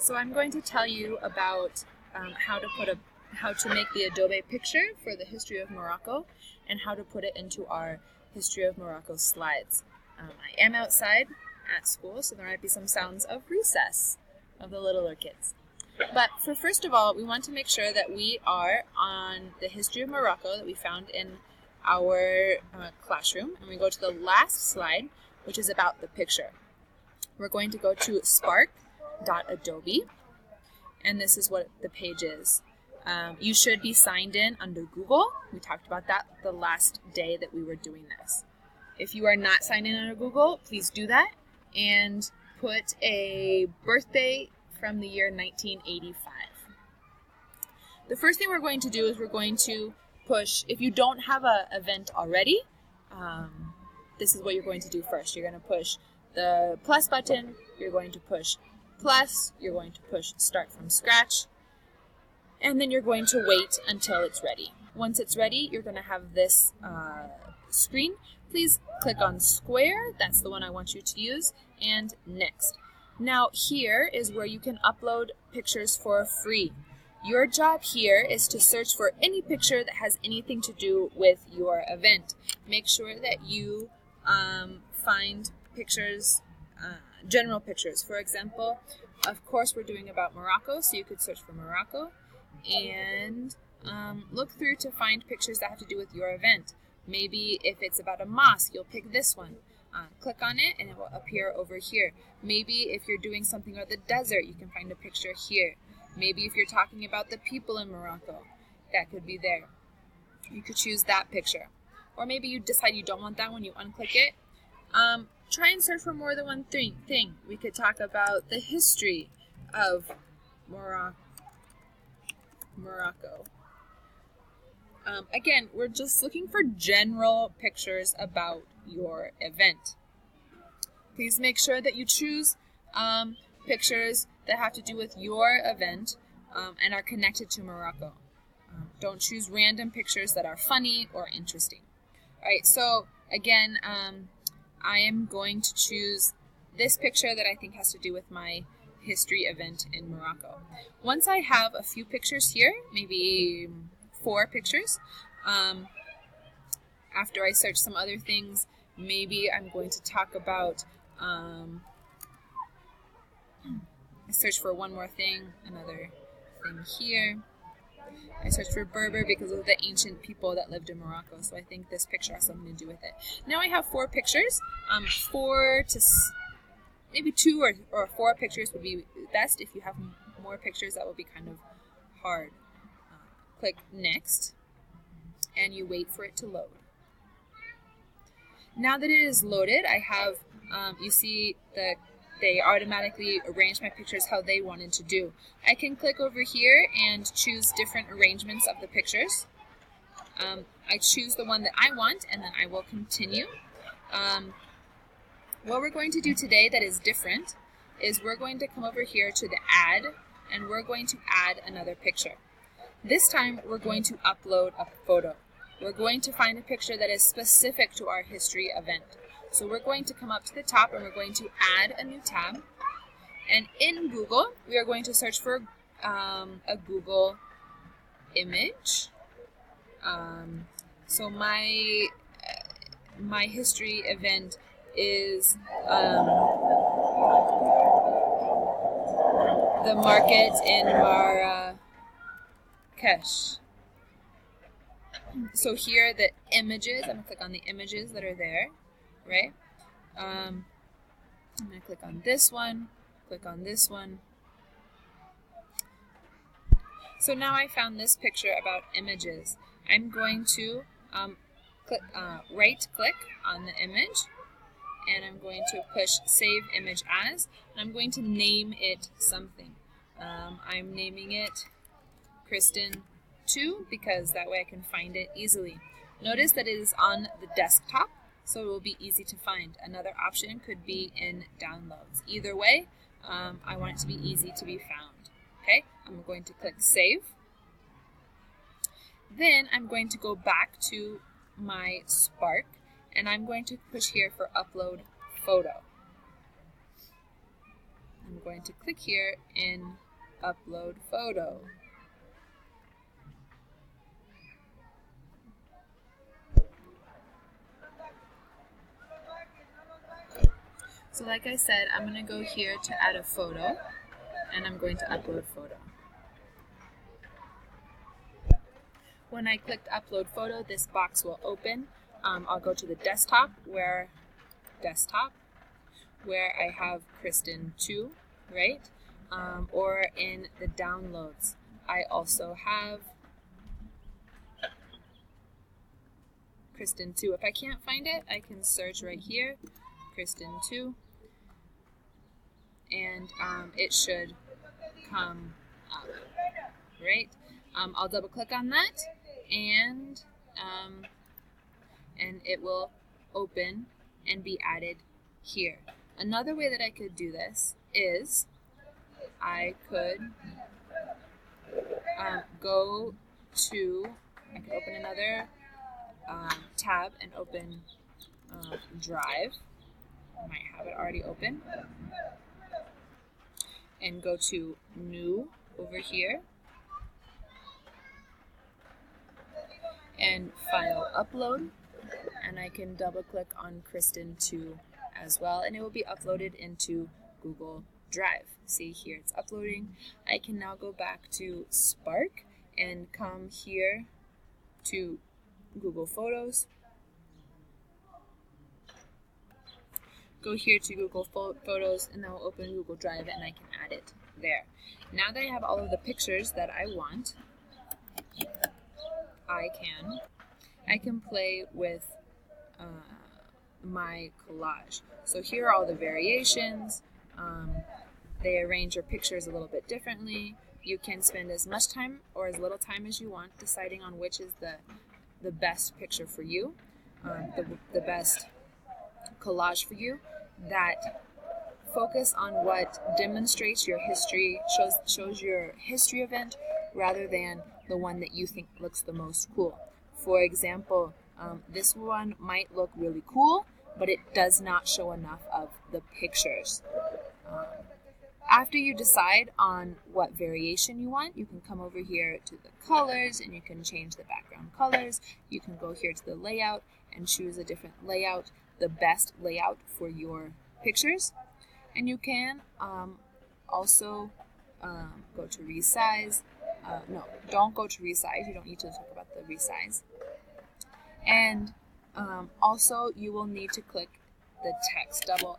So I'm going to tell you about how to make the Adobe picture for the history of Morocco and how to put it into our history of Morocco slides. I am outside at school, so there might be some sounds of recess of the littler kids. But first of all, we want to make sure that we are on the history of Morocco that we found in our classroom, and we go to the last slide, which is about the picture. We're going to go to spark.adobe, and this is what the page is. You should be signed in under Google. We talked about that the last day that we were doing this. If you are not signed in under Google, please do that and put a birthday from the year 1985. The first thing we're going to do is we're going to push, if you don't have an event already, this is what you're going to do first. You're going to push the plus button, you're going to push plus, you're going to push start from scratch, and then you're going to wait until it's ready. Once it's ready, you're going to have this screen. Please click on square, that's the one I want you to use, and next. Now here is where you can upload pictures for free. Your job here is to search for any picture that has anything to do with your event. Make sure that you find pictures, general pictures. For example, of course we're doing about Morocco, so you could search for Morocco and look through to find pictures that have to do with your event. Maybe if it's about a mosque, you'll pick this one. Click on it and it will appear over here. Maybe if you're doing something about the desert, you can find a picture here. Maybe if you're talking about the people in Morocco, that could be there. You could choose that picture. Or maybe you decide you don't want that one, you unclick it. Try and search for more than one thing. We could talk about the history of Morocco. Again, we're just looking for general pictures about your event. Please make sure that you choose pictures that have to do with your event and are connected to Morocco. Don't choose random pictures that are funny or interesting. All right, so again, I am going to choose this picture that I think has to do with my history event in Morocco. Once I have a few pictures here, maybe 4 pictures, after I search some other things, maybe I'm going to talk about, I search for one more thing, another thing here. I searched for Berber because of the ancient people that lived in Morocco, so I think this picture has something to do with it. Now I have 4 pictures. 4 to maybe 2 or 4 pictures would be best. If you have more pictures, that will be kind of hard. Click next, and you wait for it to load. Now that it is loaded, I have, you see that they automatically arrange my pictures how they wanted to do. I can click over here and choose different arrangements of the pictures. I choose the one that I want, and then I will continue. What we're going to do today that is different is we're going to come over here to the add, and we're going to add another picture. This time we're going to upload a photo. We're going to find a picture that is specific to our history event. So we're going to come up to the top and we're going to add a new tab. And in Google, we are going to search for a Google image. So my history event is the market in Marrakesh. So here are the images. I'm going to click on the images that are there, right? I'm going to click on this one, click on this one. So now I found this picture about images. I'm going to right click on the image, and I'm going to push Save Image As, and I'm going to name it something. I'm naming it Kristen 2 because that way I can find it easily. Notice that it is on the desktop, so it will be easy to find. Another option could be in downloads. Either way, I want it to be easy to be found. Okay, I'm going to click Save. Then I'm going to go back to my Spark, and I'm going to push here for Upload Photo. I'm going to click here in Upload Photo. So like I said, I'm going to go here to add a photo, and I'm going to upload photo. When I clicked Upload Photo, this box will open. I'll go to the desktop where I have Kristen 2, right? Or in the downloads, I also have Kristen 2. If I can't find it, I can search right here, Kristen 2, and it should come up, right? I'll double click on that, and it will open and be added here. Another way that I could do this is I could I could open another tab and open Drive. I might have it already open. And go to New over here. And File Upload. And I can double click on Kristen 2 as well. And it will be uploaded into Google Drive. See here, it's uploading. I can now go back to Spark and come here to Google Photos. Go here to Google Photos, and that will open Google Drive, and I can add it there. Now that I have all of the pictures that I want, I can play with my collage. So here are all the variations. They arrange your pictures a little bit differently. You can spend as much time or as little time as you want deciding on which is the best picture for you, the best collage for you, that focus on what demonstrates your history, shows your history event, rather than the one that you think looks the most cool. For example, this one might look really cool, but it does not show enough of the pictures. After you decide on what variation you want, you can come over here to the colors and you can change the background colors. You can go here to the layout and choose a different layout, the best layout for your pictures. And you can also go to resize. No, don't go to resize. You don't need to talk about the resize. And also you will need to click the text, double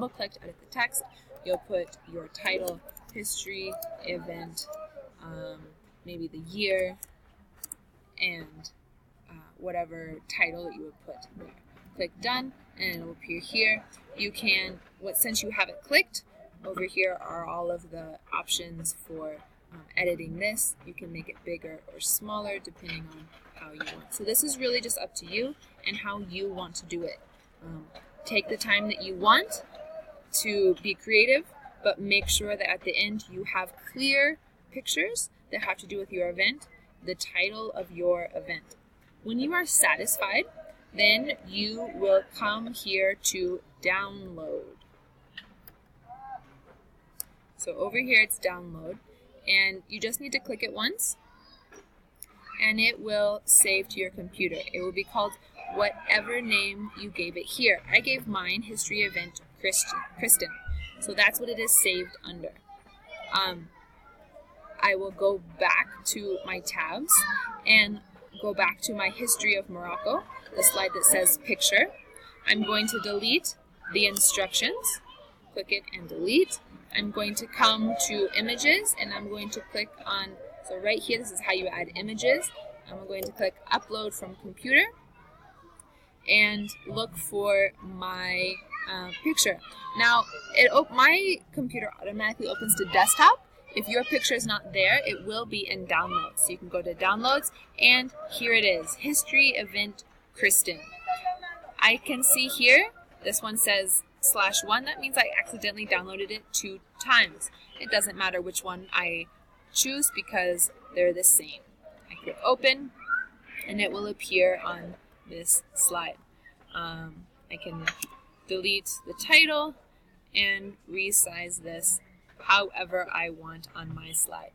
click to edit the text. You'll put your title, history, event, maybe the year, and whatever title that you would put there. Click done, and it will appear here. You can, since you have it clicked, over here are all of the options for editing this. You can make it bigger or smaller depending on how you want. So this is really just up to you and how you want to do it. Take the time that you want to be creative, but make sure that at the end you have clear pictures that have to do with your event, the title of your event. When you are satisfied, then you will come here to download. So over here it's download, and you just need to click it once and it will save to your computer. It will be called whatever name you gave it here. I gave mine History Event Kristen. So that's what it is saved under. I will go back to my tabs and go back to my History of Morocco, the slide that says picture. I'm going to delete the instructions. Click it and delete. I'm going to come to images and I'm going to click on, so right here, this is how you add images. I'm going to click upload from computer and look for my picture. Now, my computer automatically opens to desktop. If your picture is not there, it will be in downloads. So you can go to downloads, and here it is, History Event Kristen. I can see here, this one says /1. That means I accidentally downloaded it 2 times. It doesn't matter which one I choose because they're the same. I click open, and it will appear on this slide. I can delete the title and resize this however I want on my slide.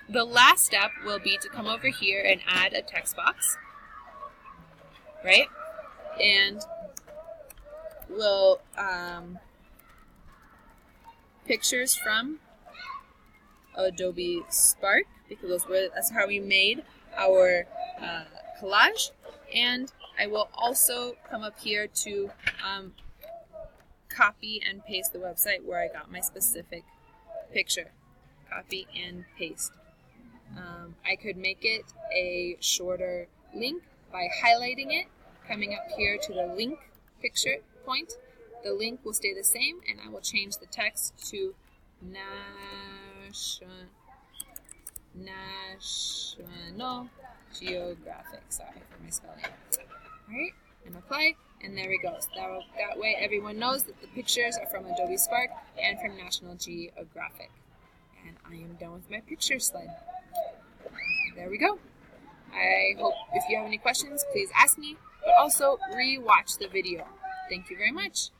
The last step will be to come over here and add a text box, right? And we'll pictures from Adobe Spark, because that's how we made our collage. And I will also come up here to copy and paste the website where I got my specific picture. Copy and paste. I could make it a shorter link by highlighting it, coming up here to the link picture point. The link will stay the same, and I will change the text to National Geographic. Sorry for my spelling. Alright, and apply, and there we go. So that way everyone knows that the pictures are from Adobe Spark and from National Geographic. And I am done with my picture slide. There we go. I hope if you have any questions, please ask me, but also re-watch the video. Thank you very much.